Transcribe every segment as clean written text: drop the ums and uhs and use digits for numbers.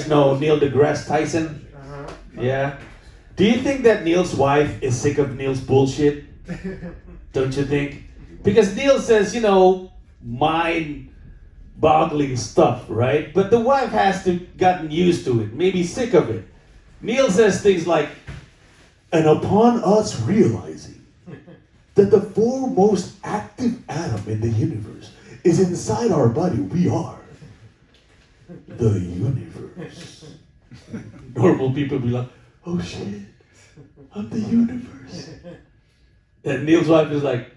guys know Neil deGrasse Tyson? Yeah. Do you think that Neil's wife is sick of Neil's bullshit? Don't you think? Because Neil says, mind-boggling stuff, right? But the wife has to gotten used to it, maybe sick of it. Neil says things like, and upon us realizing that the foremost active atom in the universe is inside our body, we are the universe. Normal people be like, oh shit, I'm the universe. And Neil's wife is like,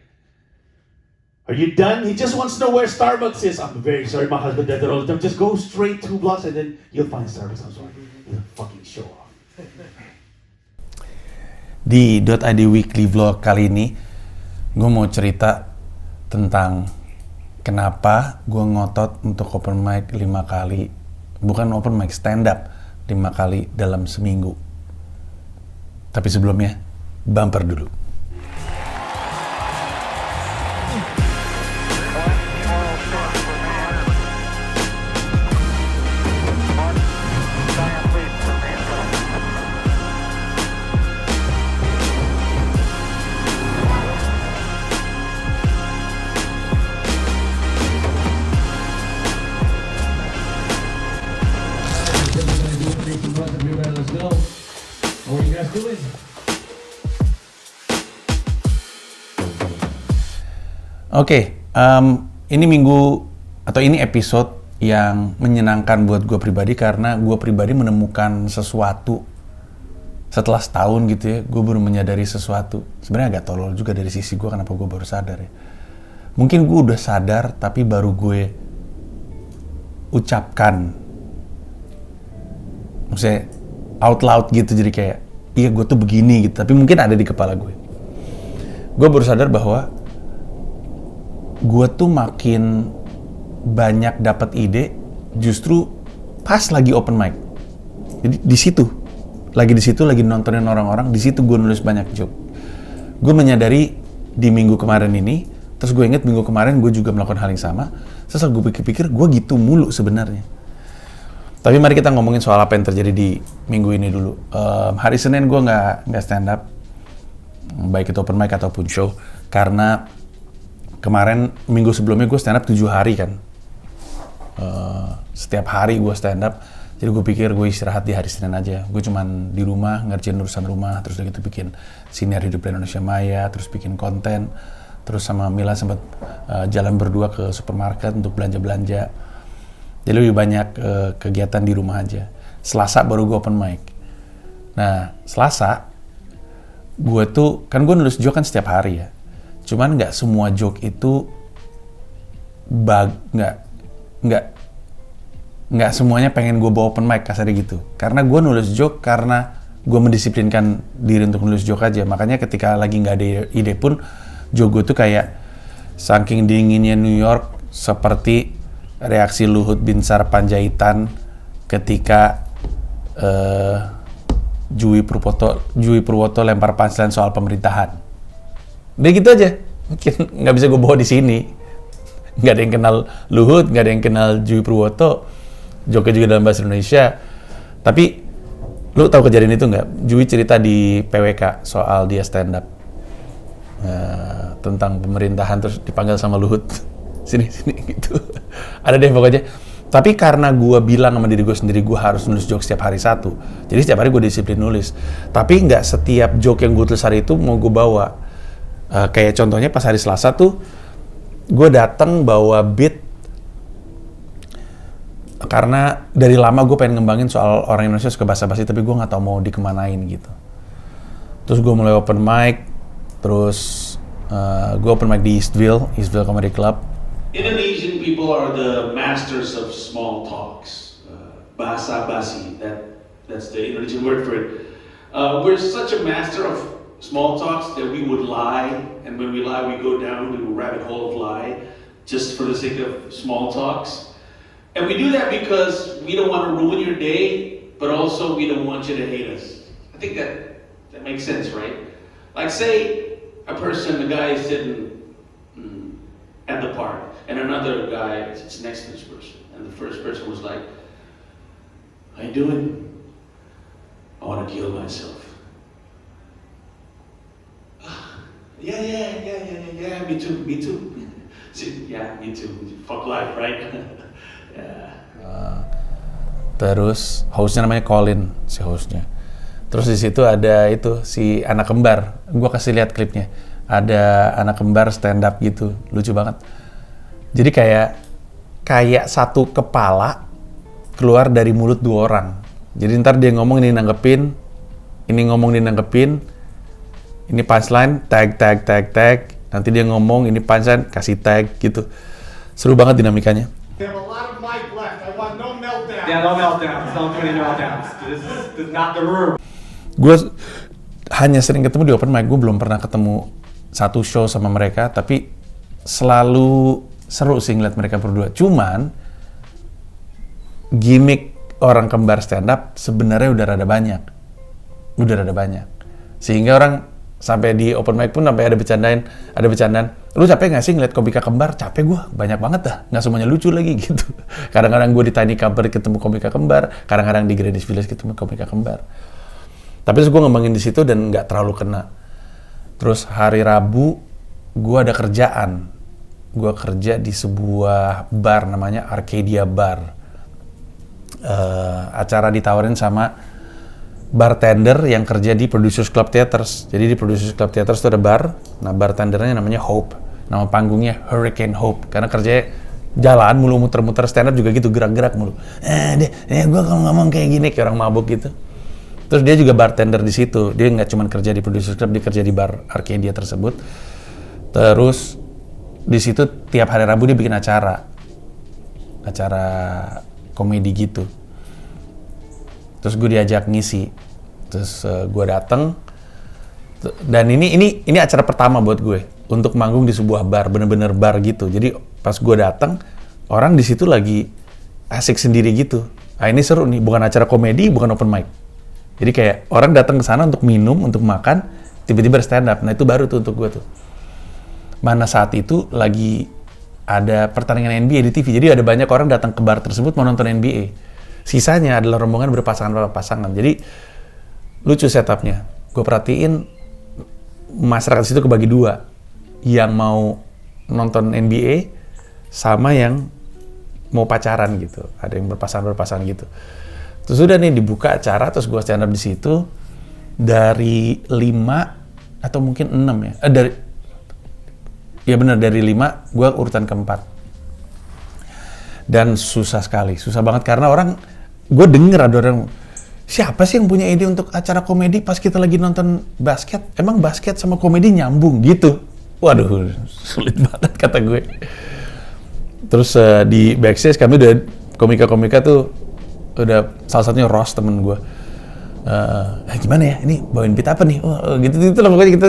are you done? He just wants to know where Starbucks is. I'm very sorry, my husband does that all the time. Just go straight 2 blocks and then you'll find Starbucks. I'm sorry. He's a fucking show off. Di .id Weekly Vlog kali ini, gue mau cerita tentang kenapa gue ngotot untuk open mic 5 kali. Bukan open mic, stand up 5 kali dalam seminggu. Tapi sebelumnya, bumper dulu. Oke, ini minggu atau ini episode yang menyenangkan buat gue pribadi karena gue pribadi menemukan sesuatu setelah setahun gitu ya. Gue baru menyadari sesuatu. Sebenarnya agak tolol juga dari sisi gue, kenapa gue baru sadar ya. Mungkin gue udah sadar tapi baru gue ucapkan, maksudnya out loud gitu, jadi kayak iya gue tuh begini gitu, tapi mungkin ada di kepala gue. Gue baru sadar bahwa gue tuh makin banyak dapat ide justru pas lagi open mic. Jadi di situ lagi nontonin orang-orang, di situ gue nulis banyak joke. Gue menyadari di minggu kemarin ini, terus gue inget minggu kemarin gue juga melakukan hal yang sama. Terus gue pikir-pikir gue gitu mulu sebenarnya. Tapi mari kita ngomongin soal apa yang terjadi di minggu ini dulu. Hari Senin gue nggak stand up, baik itu open mic ataupun show, karena kemarin minggu sebelumnya gue stand up 7 hari kan. Setiap hari gue stand up. Jadi gue pikir gue istirahat di hari Senin aja. Gue cuman di rumah ngerjain urusan rumah, terus udah gitu bikin siniar hidup di Indonesia Maya, terus bikin konten, terus sama Mila sempat jalan berdua ke supermarket untuk belanja-belanja. Jadi lebih banyak kegiatan di rumah aja. Selasa baru gue open mic. Nah, Selasa gue tuh kan gue nulis joke kan setiap hari ya. Cuman nggak semua joke itu nggak semuanya pengen gue bawa open mic, kasarnya gitu. Karena gue nulis joke karena gue mendisiplinkan diri untuk nulis joke aja. Makanya ketika lagi nggak ada ide pun, joke gue tuh kayak saking dinginnya New York seperti reaksi Luhut Binsar Panjaitan ketika Jui Purwoto lempar punchline soal pemerintahan. Udah gitu aja, mungkin nggak bisa gue bawa di sini. Nggak ada yang kenal Luhut, nggak ada yang kenal Jui Purwoto, joke juga dalam bahasa Indonesia. Tapi lu tahu kejadian itu nggak? Jui cerita di PWK soal dia stand up tentang pemerintahan, terus dipanggil sama Luhut sini gitu. Ada deh pokoknya. Tapi karena gue bilang sama diri gue sendiri gue harus nulis joke setiap hari satu, jadi setiap hari gue disiplin nulis. Tapi nggak setiap joke yang gue tulis hari itu mau gue bawa. Kayak contohnya pas hari Selasa tuh gue datang bawa beat karena dari lama gue pengen ngembangin soal orang Indonesia suka basa-basi, tapi gue nggak tahu mau dikemanain gitu. Terus gue mulai open mic, terus gue open mic di Eastville Comedy Club. Indonesian people are the masters of small talks. Bahasa basi, that's the Indonesian word for it. We're such a master of small talks that we would lie, and when we lie, we go down to a rabbit hole of lie, just for the sake of small talks. And we do that because we don't want to ruin your day, but also we don't want you to hate us. I think that makes sense, right? Like say a guy is sitting at the park, and another guy sits next to this person, and the first person was like, I do it. I want to kill myself. Yeah, me too. Yeah, me too. Fuck life, right? Yeah. Terus hostnya namanya Colin, si hostnya. Terus di situ ada itu si anak kembar. Gua kasih lihat klipnya. Ada anak kembar stand up gitu, lucu banget. Jadi kayak satu kepala keluar dari mulut dua orang. Jadi ntar dia ngomong ini nanggepin, ini ngomong ini nanggepin, ini punchline, tag. Nanti dia ngomong ini punchline, kasih tag gitu. Seru banget dinamikanya. We have a lot of mic left. I want no meltdown. Yeah, no meltdowns. Don't do any meltdowns. This is not the room. Gue hanya sering ketemu di open mic, gue belum pernah ketemu satu show sama mereka, tapi selalu seru sih ngeliat mereka berdua. Cuman gimmick orang kembar stand up sebenarnya udah rada banyak. Sehingga orang sampai di open mic pun sampai ada bercandaan, lu capek nggak sih ngeliat komika kembar? Capek gue, banyak banget dah, nggak semuanya lucu lagi gitu. Kadang-kadang gue di Tiny Cover ketemu komika kembar, kadang-kadang di Greenwich Village ketemu komika kembar. Tapi terus gue ngembangin di situ dan nggak terlalu kena. Terus hari Rabu gue ada kerjaan, gue kerja di sebuah bar namanya Arcadia Bar. Acara ditawarin sama bartender yang kerja di Producers Club Theaters. Jadi di Producers Club Theaters itu ada bar. Nah, bartendernya namanya Hope. Nama panggungnya Hurricane Hope. Karena kerjanya jalan mulu, muter-muter, stand up juga gitu, gerak-gerak mulu. Gue kalau ngomong kayak gini, kayak orang mabuk gitu. Terus dia juga bartender di situ. Dia nggak cuma kerja di Producers Club, dia kerja di bar Arcadia tersebut. Terus di situ tiap hari Rabu dia bikin acara komedi gitu. Terus gue diajak ngisi, terus gue dateng, dan ini acara pertama buat gue untuk manggung di sebuah bar, bener-bener bar gitu. Jadi pas gue dateng, orang di situ lagi asik sendiri gitu. Nah ini seru nih, bukan acara komedi, bukan open mic. Jadi kayak orang datang ke sana untuk minum, untuk makan, tiba-tiba stand up. Nah itu baru tuh untuk gue tuh. Mana saat itu lagi ada pertandingan NBA di TV, jadi ada banyak orang datang ke bar tersebut mau nonton NBA. Sisanya adalah rombongan berpasangan. Jadi lucu setupnya. Gue perhatiin masyarakat situ kebagi dua, yang mau nonton NBA sama yang mau pacaran gitu. Ada yang berpasangan gitu. Terus udah nih dibuka acara, terus gue stand up di situ dari 5 atau mungkin 6 ya. Dari 5 gue urutan keempat. Dan susah banget karena gue denger ada orang, siapa sih yang punya ide untuk acara komedi pas kita lagi nonton basket? Emang basket sama komedi nyambung gitu? Waduh, sulit banget kata gue. Terus di backstage kami udah komika-komika tuh udah, salah satunya Ross temen gue. Gimana ya? Ini bawain beat apa nih? Gitu lah pokoknya kita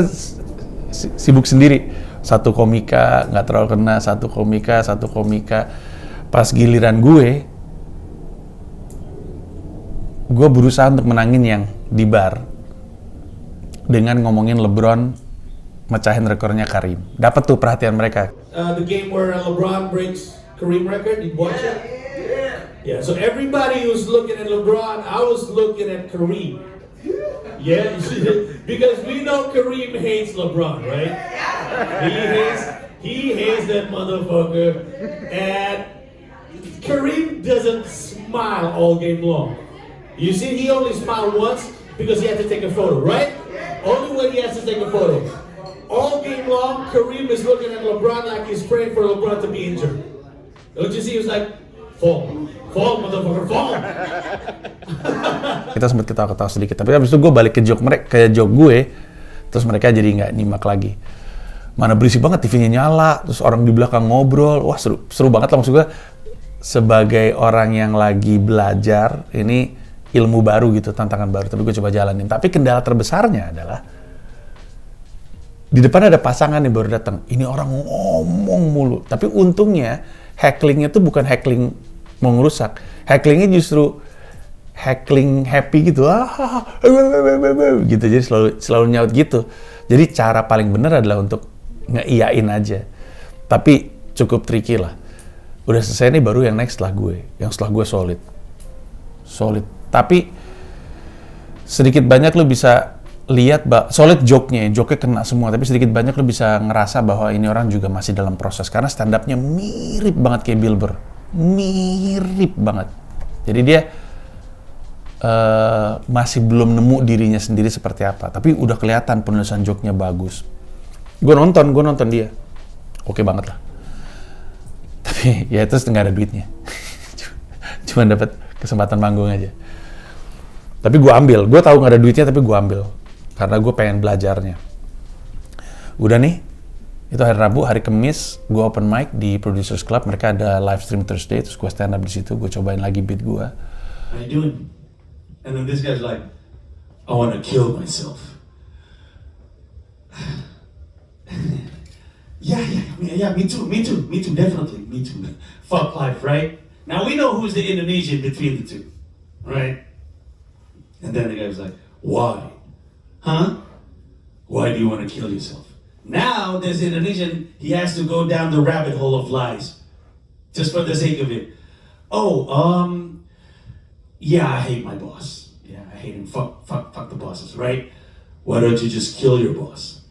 sibuk sendiri. Satu komika nggak terlalu kena, satu komika. Pas giliran gue berusaha untuk menangin yang di bar dengan ngomongin LeBron mecahin rekornya Kareem. Dapat tuh perhatian mereka. The game where LeBron breaks Kareem record, you watch it? Yeah, so everybody was looking at LeBron, I was looking at Kareem. Yeah, because we know Kareem hates LeBron, right? He hates that motherfucker, and Kareem doesn't smile all game long. You see, he only smiled once because he had to take a photo, right? Only when he has to take a photo. All game long, Kareem is looking at LeBron like he's praying for LeBron to be injured. Don't you see? He was like, fall, motherfucker, fall. Kita sempat ketawa-ketawa sedikit, tapi habis itu gue balik ke joke gue, terus mereka jadi nggak nyimak lagi. Mana berisik banget, TV-nya nyala, terus orang di belakang ngobrol, wah seru banget lah. Maksud gue, sebagai orang yang lagi belajar, ini ilmu baru gitu, tantangan baru, tapi gue coba jalanin. Tapi kendala terbesarnya adalah di depan ada pasangan yang baru datang. Ini orang ngomong mulu, tapi untungnya hecklingnya tuh bukan heckling mau ngerusak, hecklingnya justru heckling happy gitu, gitu. Jadi selalu nyaut gitu. Jadi cara paling benar adalah untuk ngeiyain aja. Tapi cukup tricky lah. Udah selesai nih, baru yang next setelah gue. Yang setelah gue solid. Tapi sedikit banyak lu bisa lihat solid joke-nya kena semua, tapi sedikit banyak lu bisa ngerasa bahwa ini orang juga masih dalam proses, karena stand up-nya mirip banget kayak Bill Burr. Mirip banget. Jadi dia masih belum nemu dirinya sendiri seperti apa, tapi udah kelihatan penulisan joke-nya bagus. Gue nonton dia. Oke banget lah. Tapi ya itu nggak ada duitnya. Cuma dapat kesempatan manggung aja. Tapi gue ambil, gue tahu nggak ada duitnya tapi gue ambil. Karena gue pengen belajarnya. Udah nih, itu hari Rabu, hari Kamis gue open mic di Producers Club. Mereka ada live stream Thursday, terus gue stand up di situ. Gue cobain lagi beat gue. How you doing? And then this guy's like, I want to kill myself. Yeah, me too, definitely, me too. Fuck life, right? Now we know who's the Indonesian between the two, right? And then the guy was like, why? Huh? Why do you want to kill yourself? Now this Indonesian, he has to go down the rabbit hole of lies, just for the sake of it. Yeah, I hate my boss. Yeah, I hate him. Fuck the bosses, right? Why don't you just kill your boss?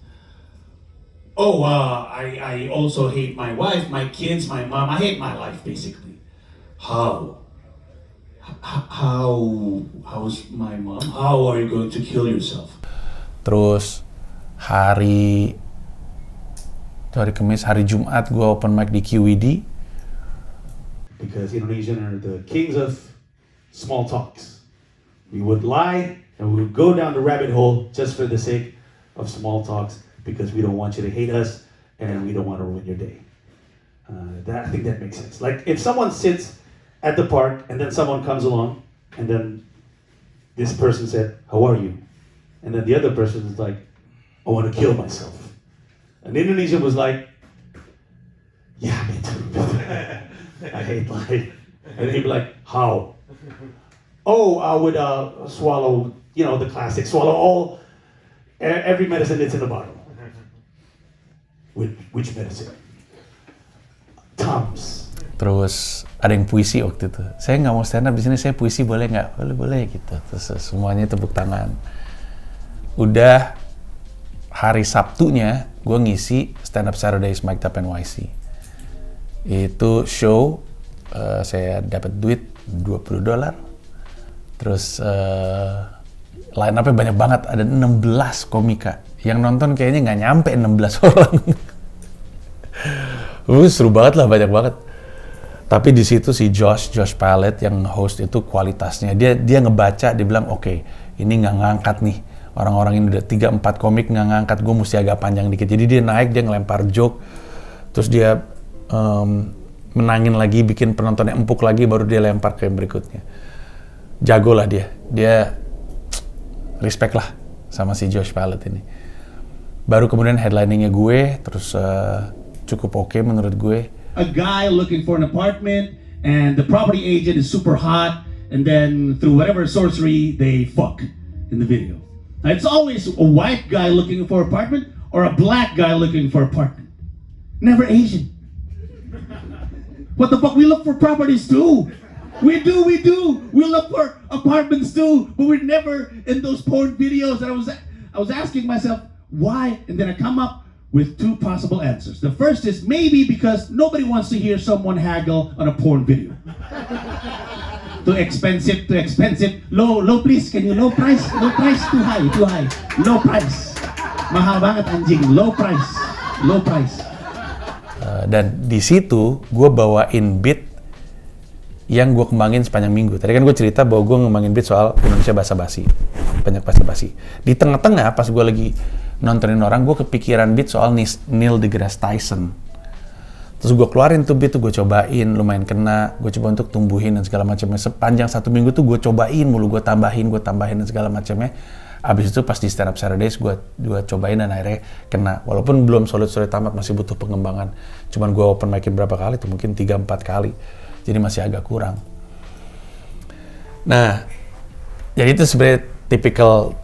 I also hate my wife, my kids, my mom. I hate my life, basically. How's my mom? How are you going to kill yourself? Terus hari Kamis, hari Jumat gue open mic di QED. Because Indonesians are the kings of small talks. We would lie and we would go down the rabbit hole just for the sake of small talks, because we don't want you to hate us and we don't want to ruin your day. I think that makes sense. Like if someone sits at the park and then someone comes along and then this person said, how are you? And then the other person is like, I want to kill myself. And Indonesian was like, yeah, me too. I hate life. And he'd be like, how? I would swallow, the classic, swallow every medicine that's in the bottle. Which medicine? Tums. Terus ada yang puisi waktu itu. Saya nggak mau stand up di sini, saya puisi boleh nggak? Boleh gitu. Terus semuanya tepuk tangan. Udah hari Sabtunya gue ngisi Stand Up Saturdays Mic'd Up NYC. Itu show saya dapat duit $20. Terus line up-nya banyak banget, ada 16 komika. Yang nonton kayaknya nggak nyampe 16 orang. Seru banget lah, banyak banget. Tapi di situ si Josh Pallet yang host itu kualitasnya, dia ngebaca, dia bilang oke, ini nggak ngangkat nih. Orang-orang ini udah 3-4 komik nggak ngangkat, gue mesti agak panjang dikit. Jadi dia naik, dia ngelempar joke, terus dia menangin lagi, bikin penontonnya empuk lagi, baru dia lempar ke yang berikutnya. Jago lah dia respect lah sama si Josh Pallet ini. Baru kemudian headliningnya gue, terus cukup oke menurut gue. A guy looking for an apartment and the property agent is super hot, and then through whatever sorcery they fuck in the video. Now, it's always a white guy looking for an apartment or a black guy looking for an apartment. Never Asian. What the fuck? We look for properties too. We do. We look for apartments too, but we're never in those porn videos. And I was asking myself, why? And then I come up with two possible answers. The first is maybe because nobody wants to hear someone haggle on a porn video. Too expensive. Low please, can you low price? Too high. Low price. Mahal banget anjing, low price. Dan di situ gue bawain beat yang gue kembangin sepanjang minggu. Tadi kan gue cerita bahwa gue ngembangin beat soal Indonesia basa-basi. Banyak basa-basi. Di tengah-tengah pas gue lagi nontonin orang, gue kepikiran beat soal Neil deGrasse Tyson. Terus gue keluarin tuh beat tuh, gue cobain, lumayan kena, gue coba untuk tumbuhin dan segala macamnya. Sepanjang 1 minggu tuh gue cobain mulu, gue tambahin dan segala macamnya. Abis itu pas di Stand Up Saturdays gue cobain dan akhirnya kena. Walaupun belum solid tamat, masih butuh pengembangan. Cuman gue open mic-in berapa kali tuh, mungkin 3-4 kali. Jadi masih agak kurang. Nah, jadi itu sebenarnya tipikal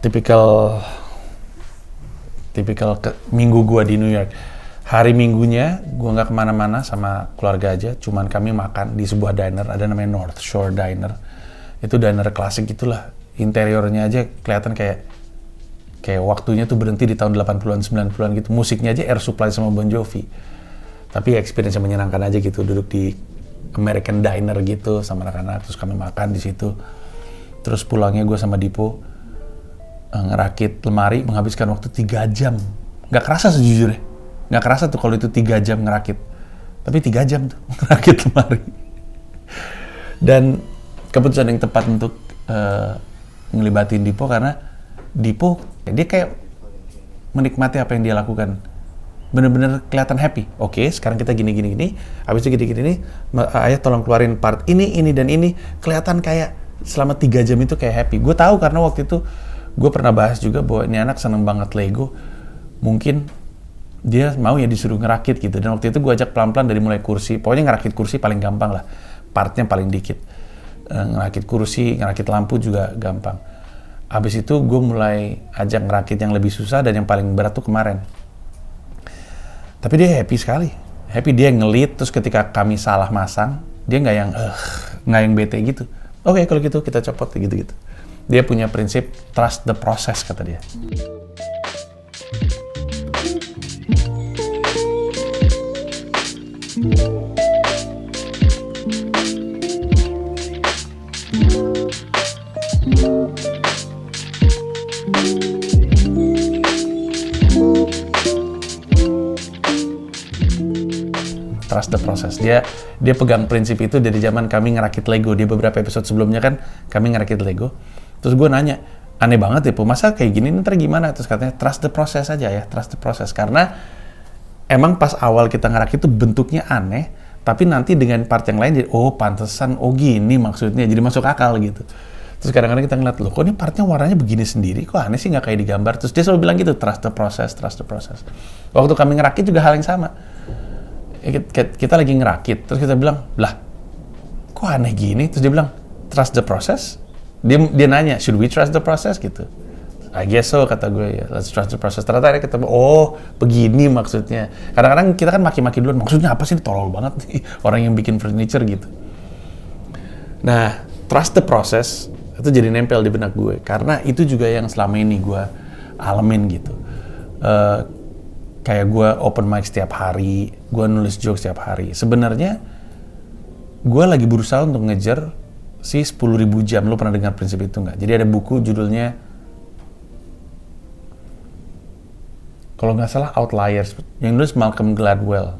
minggu gue di New York. Hari Minggunya gue nggak kemana-mana sama keluarga aja, cuman kami makan di sebuah diner, ada namanya North Shore Diner. Itu diner klasik gitulah. Interiornya aja kelihatan kayak waktunya tuh berhenti di tahun 80-an 90-an gitu. Musiknya aja Air Supply sama Bon Jovi. Tapi experience yang menyenangkan aja gitu, duduk di American diner gitu sama anak-anak, terus kami makan di situ. Terus pulangnya gue sama Dipo ngerakit lemari, menghabiskan waktu 3 jam. Gak kerasa sejujurnya. Gak kerasa tuh kalau itu 3 jam ngerakit. Tapi 3 jam tuh ngerakit lemari. Dan keputusan yang tepat untuk ngelibatin Dipo karena Dipo dia kayak menikmati apa yang dia lakukan, bener-bener kelihatan happy. Oke, sekarang kita gini, habis itu gini, ayah tolong keluarin part ini dan ini, kelihatan kayak selama 3 jam itu kayak happy. Gue tahu karena waktu itu gue pernah bahas juga bahwa ini anak seneng banget Lego, mungkin dia mau ya disuruh ngerakit gitu. Dan waktu itu gue ajak pelan-pelan dari mulai kursi, pokoknya ngerakit kursi paling gampang lah, partnya paling dikit. Ngerakit kursi, ngerakit lampu juga gampang. Habis itu gue mulai ajak ngerakit yang lebih susah dan yang paling berat tuh kemarin. Tapi dia happy sekali. Happy, dia ngelit, terus ketika kami salah masang, dia nggak yang bete gitu. Oke, kalau gitu kita copot gitu-gitu. Dia punya prinsip trust the process, kata dia. Trust the process. Dia pegang prinsip itu dari zaman kami ngerakit Lego. Di beberapa episode sebelumnya kan kami ngerakit Lego. Terus gue nanya, aneh banget ya, masa kayak gini ntar gimana? Terus katanya trust the process aja ya, trust the process. Karena emang pas awal kita ngerakit itu bentuknya aneh, tapi nanti dengan part yang lain jadi, oh pantesan, oh gini maksudnya, jadi masuk akal gitu. Terus kadang-kadang kita ngeliat, loh kok ini partnya warnanya begini sendiri, kok aneh sih nggak kayak digambar. Terus dia selalu bilang gitu, trust the process, trust the process. Waktu kami ngerakit juga hal yang sama. Kita lagi ngerakit, terus kita bilang, lah kok aneh gini? Terus dia bilang, trust the process? Dia nanya, should we trust the process gitu? I guess so, kata gue, ya, let's trust the process. Ternyata akhirnya ketemu, oh begini maksudnya. Kadang-kadang kita kan maki-maki duluan, maksudnya apa sih, ini tolol banget nih orang yang bikin furniture gitu. Nah, trust the process itu jadi nempel di benak gue, karena itu juga yang selama ini gue alamin gitu. Kayak gue open mic setiap hari, gue nulis joke setiap hari. Sebenarnya gue lagi berusaha untuk ngejar si 10.000 jam. Lo pernah dengar prinsip itu nggak? Jadi ada buku judulnya, kalau nggak salah Outliers, yang nulis Malcolm Gladwell.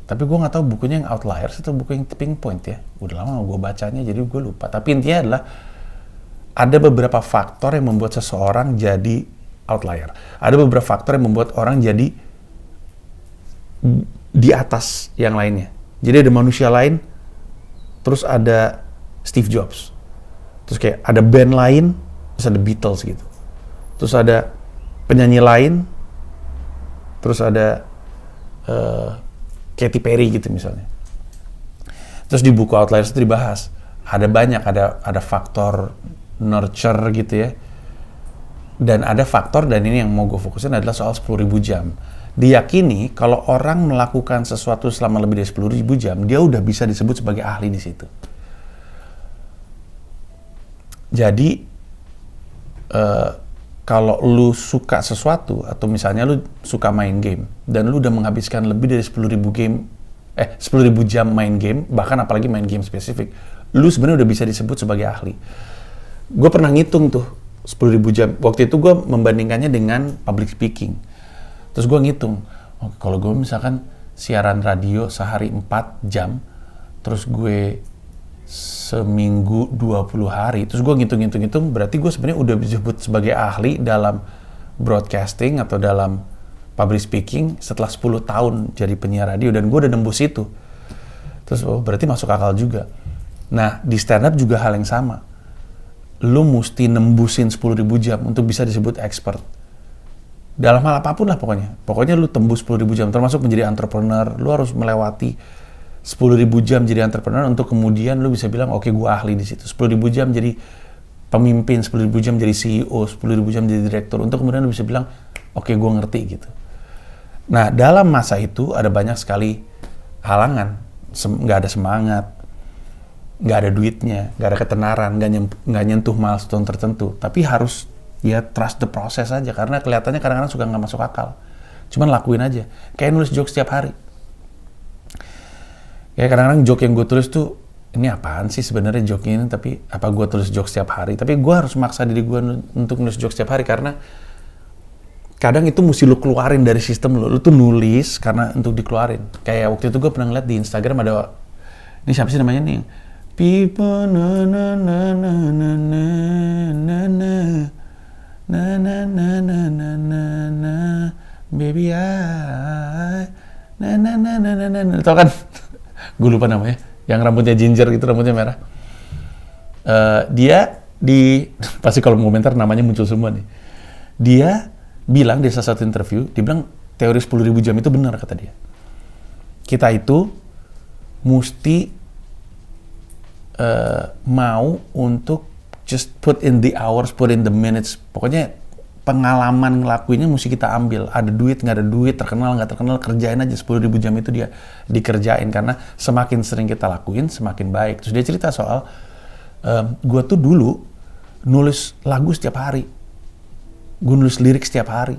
Tapi gue nggak tahu bukunya yang Outliers atau buku yang Tipping Point ya. Udah lama gue bacanya jadi gue lupa. Tapi intinya adalah ada beberapa faktor yang membuat seseorang jadi outlier. Ada beberapa faktor yang membuat orang jadi di atas yang lainnya. Jadi ada manusia lain, terus ada Steve Jobs, terus kayak ada band lain, terus ada Beatles gitu, terus ada penyanyi lain, terus ada Katy Perry gitu misalnya. Terus di buku Outliers itu dibahas, ada banyak, ada faktor nurture gitu ya. Dan ada faktor, dan ini yang mau gue fokusin adalah soal 10.000 jam. Diyakini kalau orang melakukan sesuatu selama lebih dari 10.000 jam, dia udah bisa disebut sebagai ahli di situ. Jadi, kalau lu suka sesuatu, atau misalnya lu suka main game, dan lu udah menghabiskan lebih dari 10.000 jam main game, bahkan apalagi main game spesifik, lu sebenarnya udah bisa disebut sebagai ahli. Gue pernah ngitung tuh, 10.000 jam. Waktu itu gue membandingkannya dengan public speaking. Terus gue ngitung, kalau gue misalkan siaran radio sehari 4 jam, terus gue seminggu 20 hari, terus gue ngitung, berarti gue sebenarnya udah disebut sebagai ahli dalam broadcasting atau dalam public speaking setelah 10 tahun jadi penyiar radio, dan gue udah nembus itu. Terus berarti masuk akal juga. Nah, di stand up juga hal yang sama. Lu mesti nembusin 10.000 jam untuk bisa disebut expert. Dalam hal apapun lah pokoknya. Pokoknya lu tembus 10.000 jam, termasuk menjadi entrepreneur. Lu harus melewati 10.000 jam jadi entrepreneur untuk kemudian lu bisa bilang, oke, gua ahli di situ. 10.000 jam jadi pemimpin, 10.000 jam jadi CEO, 10.000 jam jadi direktur. Untuk kemudian lu bisa bilang, oke, gua ngerti gitu. Nah, dalam masa itu ada banyak sekali halangan. Nggak ada semangat. nggak ada duitnya, nggak ada ketenaran, nggak nyentuh milestone tertentu, tapi harus ya trust the process aja, karena kelihatannya kadang-kadang suka nggak masuk akal. Cuman lakuin aja, kayak nulis joke setiap hari. Ya kadang-kadang joke yang gue tulis tuh, ini apaan sih sebenarnya joke ini, tapi apa gue tulis joke setiap hari? Tapi gue harus maksa diri gue untuk nulis joke setiap hari, karena kadang itu mesti lu keluarin dari sistem lu tuh nulis karena untuk dikeluarin. Kayak waktu itu gue pernah ngeliat di Instagram ada, ini siapa sih namanya nih? People na na na na na na na na na na na na na na baby I na na na na na na, tau kan? Gue lupa namanya, yang rambutnya ginger gitu, rambutnya merah. Dia di pasti kalau mau komentar namanya muncul semua nih. Dia bilang di salah satu interview, dia bilang teori 10.000 jam itu benar, kata dia. Kita itu mesti mau untuk just put in the hours, put in the minutes. Pokoknya pengalaman ngelakuinnya mesti kita ambil. Ada duit, nggak ada duit, terkenal, nggak terkenal, kerjain aja 10.000 jam itu dia dikerjain. Karena semakin sering kita lakuin, semakin baik. Terus dia cerita soal, gue tuh dulu nulis lagu setiap hari. Gue nulis lirik setiap hari.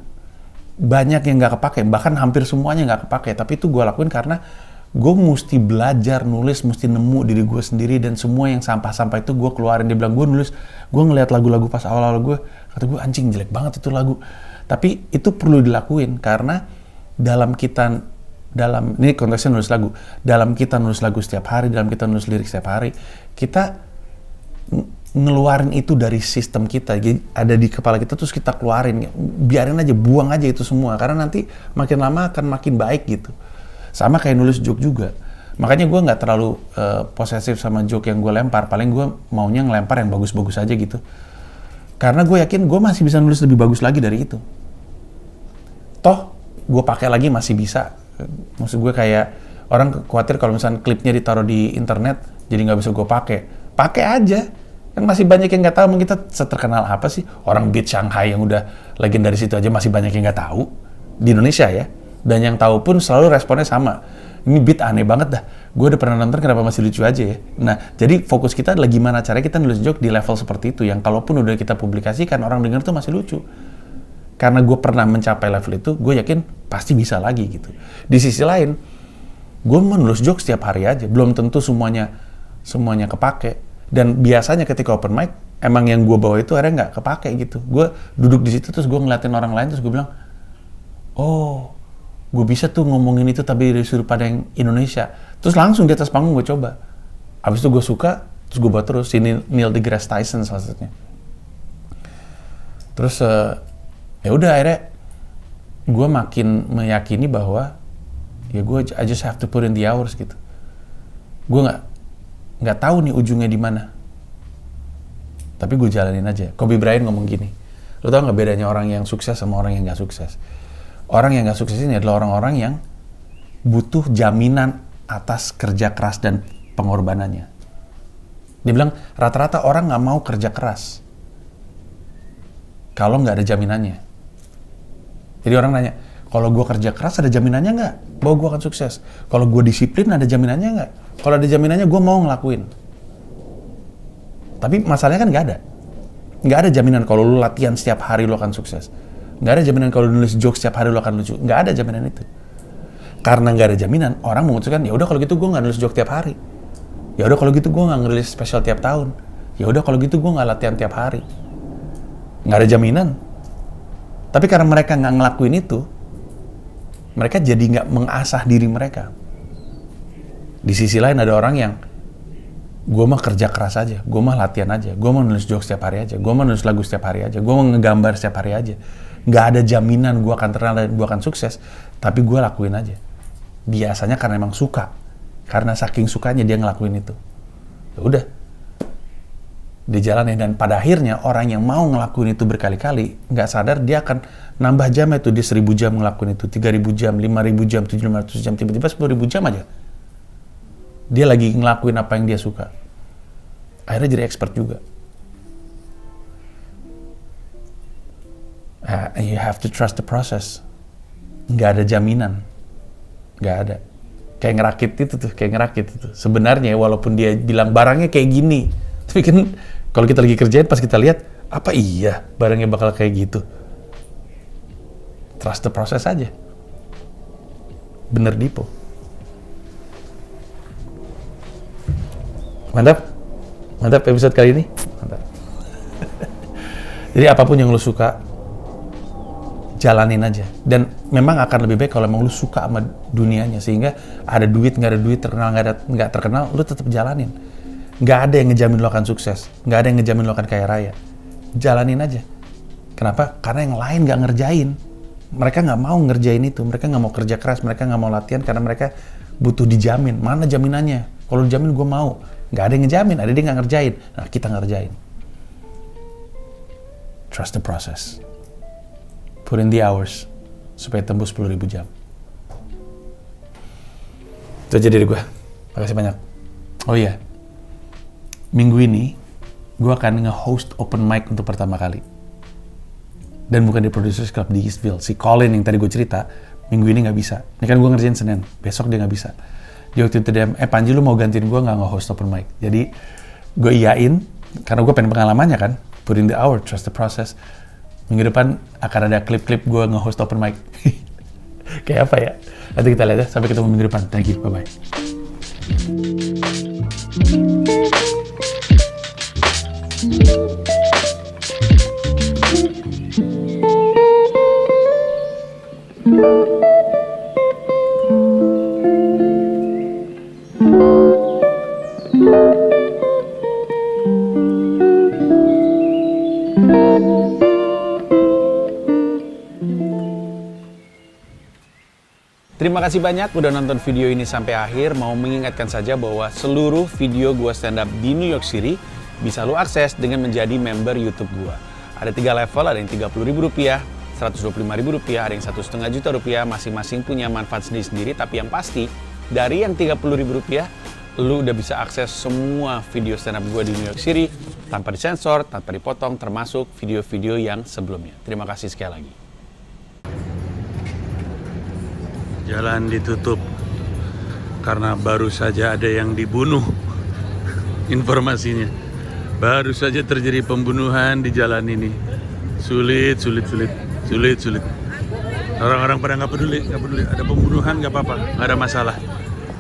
Banyak yang nggak kepake, bahkan hampir semuanya nggak kepake. Tapi itu gue lakuin karena gue mesti belajar nulis, mesti nemu diri gue sendiri, dan semua yang sampah-sampah itu gue keluarin. Dia bilang, gue nulis, gue ngeliat lagu-lagu pas awal-awal gue, kata gue anjing jelek banget itu lagu. Tapi itu perlu dilakuin karena ini konteksnya nulis lagu, dalam kita nulis lagu setiap hari, dalam kita nulis lirik setiap hari, kita ngeluarin itu dari sistem kita. Jadi ada di kepala kita terus kita keluarin, biarin aja, buang aja itu semua, karena nanti makin lama akan makin baik gitu. Sama kayak nulis joke juga. Makanya gue nggak terlalu posesif sama joke yang gue lempar. Paling gue maunya ngelempar yang bagus-bagus aja gitu. Karena gue yakin gue masih bisa nulis lebih bagus lagi dari itu. Toh, gue pakai lagi masih bisa. Maksud gue kayak, orang khawatir kalau misalnya klipnya ditaruh di internet, jadi nggak bisa gue pakai. Pakai aja. Kan masih banyak yang nggak tahu, kita seterkenal apa sih? Orang beat Shanghai yang udah legendaris itu aja masih banyak yang nggak tahu. Di Indonesia ya. Dan yang tahu pun selalu responnya sama. Ini beat aneh banget dah. Gue udah pernah nonton, kenapa masih lucu aja ya? Nah, jadi fokus kita adalah gimana caranya kita nulis joke di level seperti itu, yang kalaupun udah kita publikasikan, orang denger tuh masih lucu. Karena gue pernah mencapai level itu, gue yakin pasti bisa lagi gitu. Di sisi lain, gue menulis joke setiap hari aja. Belum tentu semuanya kepake. Dan biasanya ketika open mic, emang yang gue bawa itu akhirnya nggak kepake gitu. Gue duduk di situ, terus gue ngeliatin orang lain, terus gue bilang, oh, gue bisa tuh ngomongin itu tapi dari sudut pandang Indonesia. Terus langsung di atas panggung gue coba. Abis itu gue suka, terus gue buat terus. Ini Neil deGrasse Tyson salah satunya. Terus ya udah akhirnya gue makin meyakini bahwa ya I just have to put in the hours gitu. Gue nggak tahu nih ujungnya di mana. Tapi gue jalanin aja. Kobe Bryant ngomong gini. Lo tau nggak bedanya orang yang sukses sama orang yang nggak sukses? Orang yang nggak sukses ini adalah orang-orang yang butuh jaminan atas kerja keras dan pengorbanannya. Dia bilang rata-rata orang nggak mau kerja keras kalau nggak ada jaminannya. Jadi orang nanya, kalau gue kerja keras ada jaminannya nggak bahwa gue akan sukses? Kalau gue disiplin ada jaminannya nggak? Kalau ada jaminannya gue mau ngelakuin. Tapi masalahnya kan nggak ada. Nggak ada jaminan kalau lu latihan setiap hari lu akan sukses. Nggak ada jaminan kalau nulis joke setiap hari lo akan lucu. Nggak ada jaminan itu. Karena nggak ada jaminan, orang memutuskan, ya udah kalau gitu gue nggak nulis joke tiap hari. Ya udah kalau gitu gue nggak ngerilis spesial tiap tahun. Ya udah kalau gitu gue nggak latihan tiap hari. Nggak ada jaminan. Tapi karena mereka nggak ngelakuin itu, mereka jadi nggak mengasah diri mereka. Di sisi lain ada orang yang, gue mah kerja keras aja, gue mah latihan aja, gue mau nulis joke setiap hari aja, gue mau nulis lagu setiap hari aja, gue mau ngegambar setiap hari aja. Nggak ada jaminan gue akan terkenal dan gue akan sukses, tapi gue lakuin aja. Biasanya karena emang suka, karena saking sukanya dia ngelakuin itu. Ya udah, dia jalanin, dan pada akhirnya orang yang mau ngelakuin itu berkali-kali, nggak sadar dia akan nambah jam itu, dia 1.000 jam ngelakuin itu, 3.000 jam, 5.000 jam, 7.500 jam, tiba-tiba 10.000 jam aja. Dia lagi ngelakuin apa yang dia suka. Akhirnya jadi expert juga. You have to trust the process. Nggak ada jaminan. Nggak ada. Kayak ngerakit itu. Sebenarnya walaupun dia bilang barangnya kayak gini, tapi kan kalau kita lagi kerjain pas kita lihat, apa iya barangnya bakal kayak gitu? Trust the process aja. Bener Dipo. Mantap episode kali ini. Mantap. Jadi apapun yang lu suka, jalanin aja. Dan memang akan lebih baik kalau emang lu suka sama dunianya, sehingga ada duit, nggak ada duit, terkenal nggak terkenal, lu tetap jalanin. Nggak ada yang ngejamin lu akan sukses, nggak ada yang ngejamin lu akan kaya raya. Jalanin aja. Kenapa? Karena yang lain nggak ngerjain. Mereka nggak mau ngerjain itu, mereka nggak mau kerja keras, mereka nggak mau latihan karena mereka butuh dijamin. Mana jaminannya? Kalau dijamin gue mau. Nggak ada yang ngejamin, ada dia nggak ngerjain. Nah, kita ngerjain. Trust the process. Put in the hours supaya tembus 10.000 jam. Itu aja dari gue. Makasih banyak. Oh iya, minggu ini gue akan nge-host open mic untuk pertama kali. Dan bukan di Producers Club di Eastville. Si Colin yang tadi gue cerita, minggu ini nggak bisa. Ini kan gue ngerjain Senin, besok dia nggak bisa. Dia waktu itu DM, Panji lu mau gantiin gue nggak nge-host open mic? Jadi gue iyain, karena gue pengen pengalamannya kan. Put in the hour, trust the process. Minggu depan akan ada klip-klip gue nge-host open mic. Kayak apa ya? Nanti kita lihat ya, sampai ketemu minggu depan. Thank you, bye-bye. Terima kasih banyak udah nonton video ini sampai akhir. Mau mengingatkan saja bahwa seluruh video gua stand up di New York City bisa lu akses dengan menjadi member YouTube gua. Ada 3 level, ada yang Rp30.000, Rp125.000, ada yang Rp1,5 juta, masing-masing punya manfaat sendiri-sendiri. Tapi yang pasti, dari yang Rp30.000, lu udah bisa akses semua video stand up gua di New York City tanpa disensor, tanpa dipotong, termasuk video-video yang sebelumnya. Terima kasih sekali lagi. Jalan ditutup karena baru saja ada yang dibunuh. Informasinya baru saja terjadi pembunuhan di jalan ini. Sulit. Orang-orang pada nggak peduli. Ada pembunuhan nggak apa-apa, nggak ada masalah.